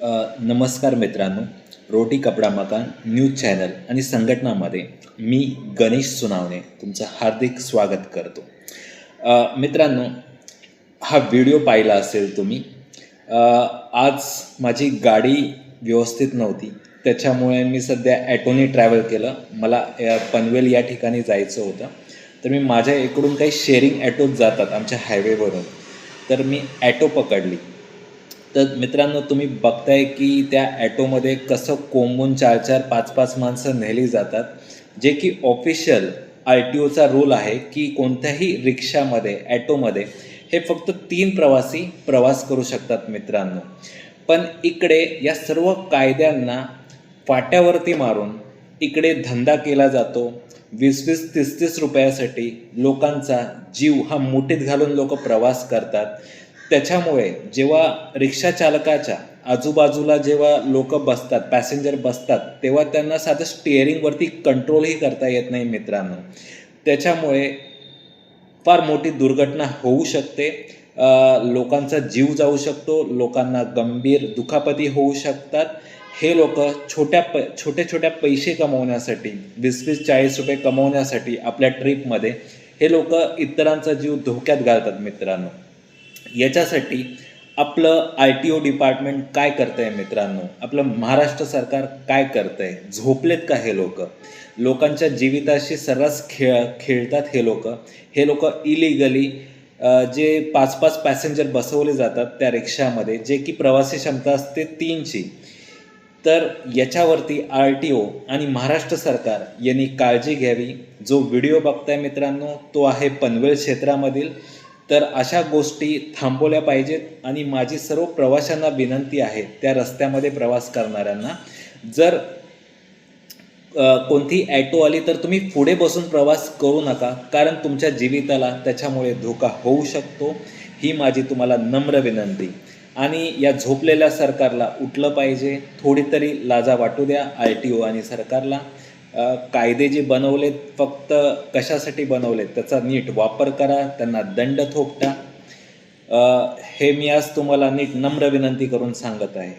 नमस्कार मित्रांनो, रोटी कपडा मकान न्यूज चॅनल आणि संघटनामध्ये मी गणेश सुनावणे तुमचं हार्दिक स्वागत करतो. मित्रांनो, हा व्हिडिओ पाहिला असेल तुम्ही. आज माझी गाडी व्यवस्थित नव्हती, त्याच्यामुळे मी सध्या ॲटोने ट्रॅव्हल केलं. मला पनवेल या ठिकाणी जायचं होतं, तर मी माझ्या इकडून काही शेअरिंग ॲटोज जातात आमच्या हायवेवरून, तर मी ॲटो पकडली. तर मित्रांनो, तुम्ही बघताय की त्या ॲटोमध्ये कसं कोंबून 4-4, 5-5 माणसं नेली जातात, जे की ऑफिशियल RTOचा रूल आहे की कोणत्याही रिक्षामध्ये, ॲटोमध्ये हे फक्त 3 प्रवासी प्रवास करू शकतात मित्रांनो. पण इकडे या सर्व कायद्यांना फाट्यावरती मारून इकडे धंदा केला जातो. 20-20, 30-30 रुपयासाठी लोकांचा जीव हा मुठीत घालून लोक प्रवास करतात. त्याच्यामुळे जेव्हा रिक्षा चालकाच्या आजूबाजूला जेव्हा लोक बसतात, पॅसेंजर बसतात, तेव्हा त्यांना साधं स्टिअरिंगवरती कंट्रोलही करता येत नाही मित्रांनो. त्याच्यामुळे फार मोठी दुर्घटना होऊ शकते. लोकांचा जीव जाऊ शकतो, लोकांना गंभीर दुखापती होऊ शकतात. हे लोक छोटे छोट्या पैसे कमवण्यासाठी, 20-20, 40 रुपये कमवण्यासाठी आपल्या ट्रिपमध्ये हे लोक इतरांचा जीव धोक्यात घालतात मित्रांनो. याच्यासाठी आपलं RTO डिपार्टमेंट काय करतं आहे मित्रांनो, आपलं महाराष्ट्र सरकार काय करतं आहे? झोपलेत का हे लोक? लोकांच्या जीविताशी सर्रास खेळतात हे लोक इलिगली जे 5-5 पॅसेंजर बसवले जातात त्या रिक्षामध्ये, जे की प्रवासी क्षमता असते 3ची. तर याच्यावरती RTO आणि महाराष्ट्र सरकार यांनी काळजी घ्यावी. जो व्हिडिओ बघताय मित्रांनो, तो आहे पनवेल क्षेत्रामधील. तर अशा गोष्टी थांबवल्या पाहिजेत. आणि माझी सर्व प्रवाशांना विनंती आहे, त्या रस्त्यामध्ये प्रवास करणाऱ्यांना, जर कोणती ॲटो आली तर तुम्ही पुढे बसून प्रवास करू नका, कारण तुमच्या जीविताला त्याच्यामुळे धोका होऊ शकतो. ही माझी तुम्हाला नम्र विनंती. आणि या झोपलेल्या सरकारला उठलं पाहिजे. थोडी तरी लाजा वाटू द्या RTO आणि सरकारला. कायदे जे बनवलेत फक्त कशासाठी बनवलेत त्याचा नीट वापर करा, त्यांना दंड थोपटा. हे मी आज तुम्हाला नीट नम्र विनंती करून सांगत आहे.